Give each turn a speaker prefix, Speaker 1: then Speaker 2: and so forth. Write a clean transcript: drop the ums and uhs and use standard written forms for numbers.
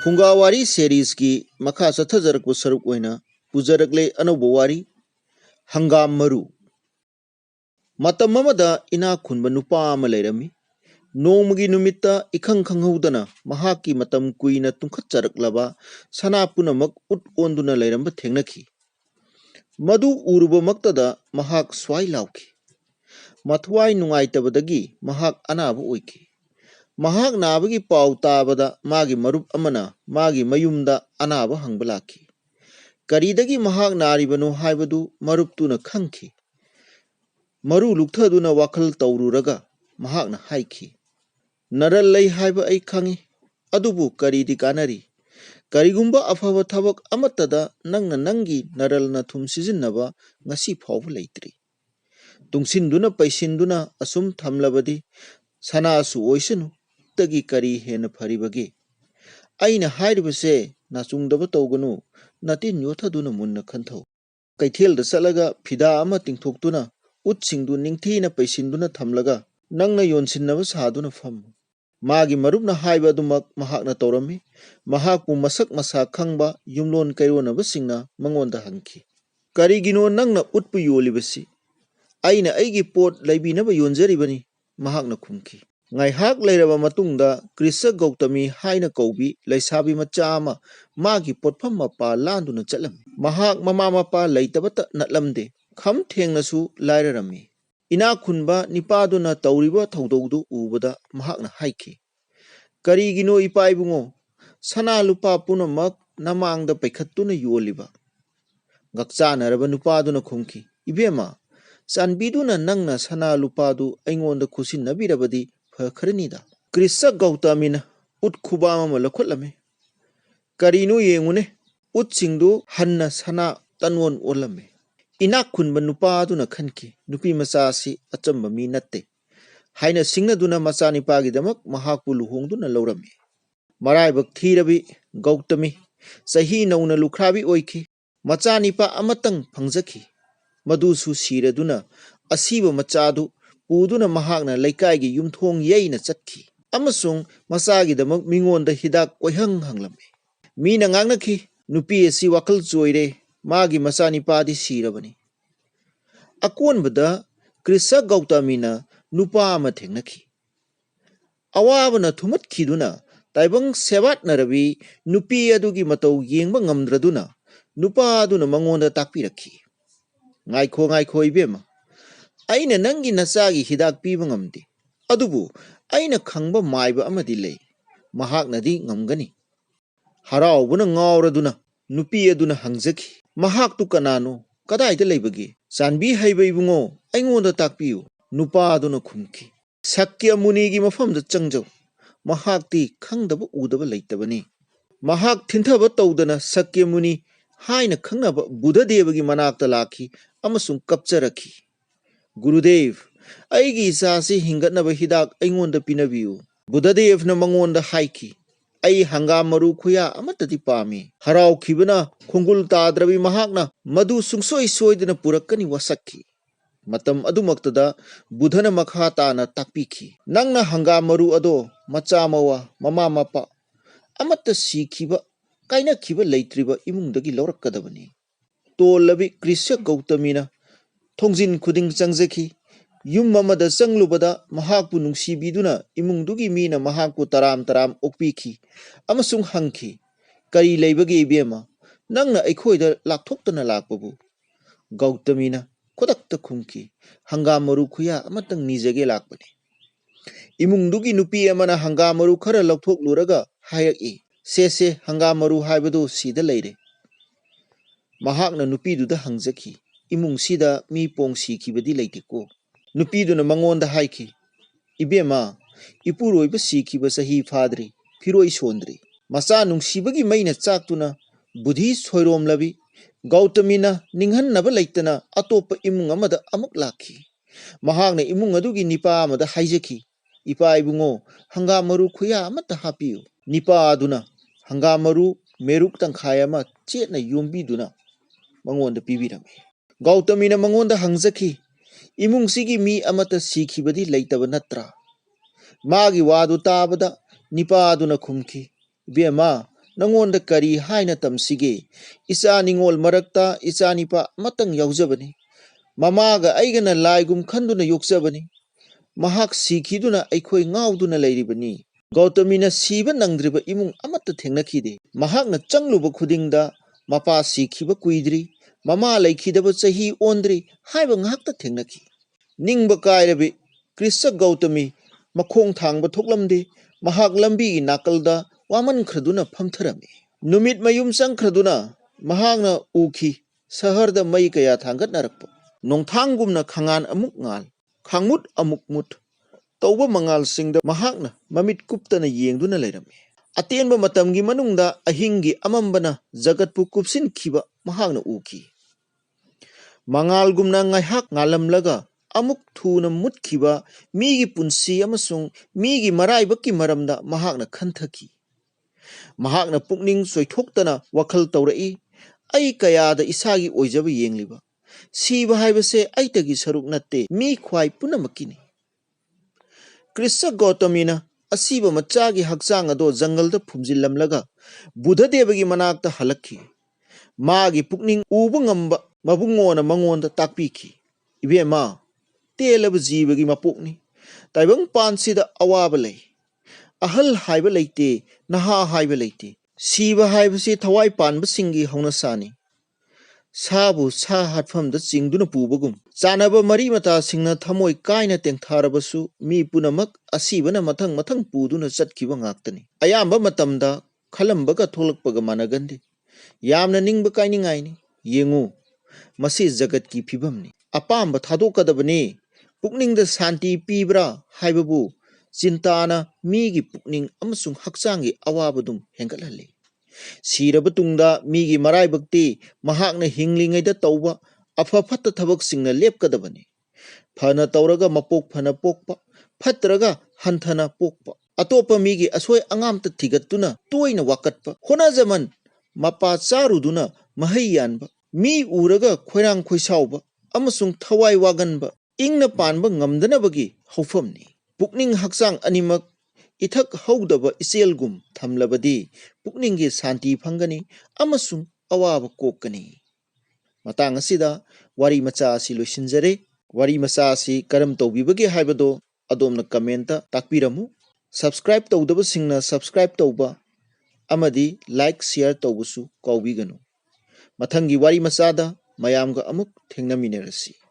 Speaker 1: Phungga Wari series ki makha sathajarak saruk oina pujarakle anauba wari Hanggam Maru. Matam amada ina khunba nupa ama leirami. Nongmagi numitta ikhang khanghaudana mahakki matam kuina tungkhatjaraklaba sana punamak ut onduna leiramba thengnakhi. Madu uruba maktada mahak swai lauki. Mathwai nungaitabadagi mahak anaba oiki. Mahak nabagi pau tabada magi marup amana magi mayumda anaba hangbalaki. Karidagi mahak naribano haibadu maruptuna khangki. Maru luktaduna wakal taururaga mahakna haiki. Naral lay haiba ay khangi adubu karidi kanari. Karigumba afaba thabak amatada nangna nangi naral na thum sijinnaba ngasi phawba leitri. Tungsinduna paisinduna asum thamlabadi sana asu oisanu tagi kari hena pharibagi. Aina hairibase nachungdaba tawganu natin yothaduna munna khanthau. Kaithel da salaga phida ama tingthoktuna utsingdu ningthina paisinduna thamlaga nangna yonsinnaba saduna pham. Magi marupna haiba dumak mahakna tawrami. Mahakpu masak masa khangba yumlon kairona basingna mangonda hangki. Karigino nangna utpu yolibasi. Aina aigi pot laibinaba yonjaribani mahakna khumki. Ngai hak lairaba matungda Krisa Gautami haina kaubi laisabi macha ama magi potpham mapa landuna chalam. Mahak mama mapa laitabata natlamde kham thengnasu lairarami. Ina khunba nipaduna tauriba thaudaudu ubada mahakna haiki. Karigino ipaibungo sana lupa punamak namangda paikhattuna yoliba. Gakchanaraba nupaduna khumki. Ibema sanbiduna nangna sana lupadu aingonda khusinnabirabadi fakharanida. Krisa Gautamina ut khubama malakhotame. Karino yengune ut singdu hanna sana tanwon olame. Inak khunba nupaduna khanki nupi masasi achamba mi natte. Haina singnaduna masani pagidamak mahakpu luhongduna laurami. Maraibak thirabi Gautami sahi nauna lukhrabi oiki. Machani pa amatang phangjaki. Madusu siraduna asiba machadu puduna mahakna laikai yumthong yaina chatki. Amasung masagidamak mingonda hidak oihang hanglame. Mina ngangnakhi nupi asi wakal choire magi masani padi sirabani. Akonbada Krisa Gautamina nupa ama thengnakhi. Awabana thumatkiduna taibang sebat narabi nupi adugi matau yengba ngamdraduna nupa aduna mangonda takpirakhi. Ngaikho ibema. Aina nangi nasagi hidak piba ngamdi. Adubu aina khangba maiba amadi lay. Mahaknadi ngamgani. Haraubuna ngauraduna nupi aduna hangjaki. Mahak tu kanano kadaida laybagi. Sanbi haiba ibungo aingonda takpiyu. Nupa aduna khumki. Sakya munigi mafamda changjau. Mahakti khangdaba udaba laytabani. Mahak thintaba tawdana Sakya muni haina khangnaba Buddhadevgi manakta lakhi amasung kapcharakhi. Gurudev, aigi isasi hingatnaba hidak aingonda pinabiyu. Buddhadevna mangonda haiki. Ai Hanggam Maru khuya amatati pami. Harau khibana khungul tadrabi mahakna madu sungsoi soidana purakani wasakhi. Matam adumaktada Buddhana makha tana takpikhi. Nangna Hanggam Maru ado macha mawa mama mapa amatta sikhiba kaina khiba leitriba imungdagi laurakadabani. Tolabi Krisa Gautamina thongjin khuding changjaki. Yum mamada changlubada mahakpu nungsibiduna imungdugi mina mahakpu taram okpikhi. Amasung hangki. Kari leibagi ibema. Nangna aikhoida lakthoktana lakpabu. Gautamina kodakta khumki. Hanggam Maru khuya amatang nijage lakpani. Imungdugi nupi amana Hanggam Maru khara lakthok luraga hayaki. Se Hanggam Maru haibadu sida leire. Mahakna nupiduda hangjaki. Imung sida mi pong sikibadi leitiko. Nupiduna mangonda haiki. Ibema ipuroiba sikiba sahi fadri. Phiroi sondri. Macha nungsibagi maina chaktuna budhi soirom labi. Gautamina ninghannaba leitana atopa imung amada amuk lakhi. Mahakna imung adugi nipa amada haijaki. Ipa ibungo Hanggam Maru khuya amata hapiyu. Nipa aduna Hanggam Maru meruk tangkhayama chetna yombiduna mangonda pibirame. Gautamina mangonda hangjaki. Imung sigi mi amata sikhibadi leitaba natra. Magi wadu tabada nipa aduna khumki. Ibema nangonda kari haina tamsige icha ningol marakta icha nipa matang yaujabani mamaga aigana laigum khanduna yokjabani mahak sikhiduna aikhoi ngauduna leiribani Goutamina siba nangdriba imung amata thengnakhide mahakna changluba khudingda mapa sikhiba kuidri mama laikhidaba chahi ondri haiba ngakta thengnakhi ningba kairabi Krishna Goutami makhong thangba thoklamde mahak lambi nakalda waman khraduna phamtharami numit mayum changkhraduna mahakna ukhi saharda mai kaya thangat narakpa nongthangumna khangan amuk ngal khangmut amuk mut tauba mangal singda mahakna mamit kuptana yengduna leirami atenba matamgi manungda ahingi amambana jagatpu kupsin khiba mahakna ukhi mangalgumna ngaihak ngalamlaga amuk thuna mutkhiba migi punsi amasung migi maraibaki maramda mahakna khanthaki mahakna pukning soithoktana wakhal taurai ai kayada isagi oijaba yengliba siba haibase aitagi saruk natte mi khwai punamakini Krishna Goutamina asiba machagi hakchang ado jangalda phumjillamlaga Buddhadevgi manakta halakhi magi pukning uba ngamba mabungona mangonda takpikhi ibema telaba jibagi mapokni taibang pansida awaba lei ahal haiba leite naha haiba leite siba haibase thawai panba singi hauna sani sabu sa hatfamda chingduna pubagum chanaba mari mata singna thamoi kaina tengtharabasu mi punamak asibana mathang mathang puduna chatkiba ngaktani ayamba matamda khalambaga tholakpaga managandi yamna ningba kainingaini yengu masi jagat ki phibamni apamba thadokadabani pukningda santi pibra haibabu chintana migi pukning amasung hakchangi awabadum hengathalli siraba tungda migi marai bakti mahakna hinglingaida tauba afa phatta thabak singna lepkadabani phana tauraga mapok phana pokpa phatraga hanthana pokpa atopa migi asoi angamta thigattuna toina wakatpa hona zaman mapa charuduna mahai yanba mi uraga khoirang khoisauba amasung thawai waganba ingna panba ngamdanabagi haufamni pukning hakchang animak ithak haudaba iselgum thamlabadi pukningi santi phangani amasung awaba kokani matang asida wari macha asi loisinjare wari macha asi karam tawbibagi haibado adomna commenta takpiramu subscribe tawdaba singna subscribe tawba amadi like share tawbusu kawbiganu mathangi wari machada mayamga amuk thengnaminarasi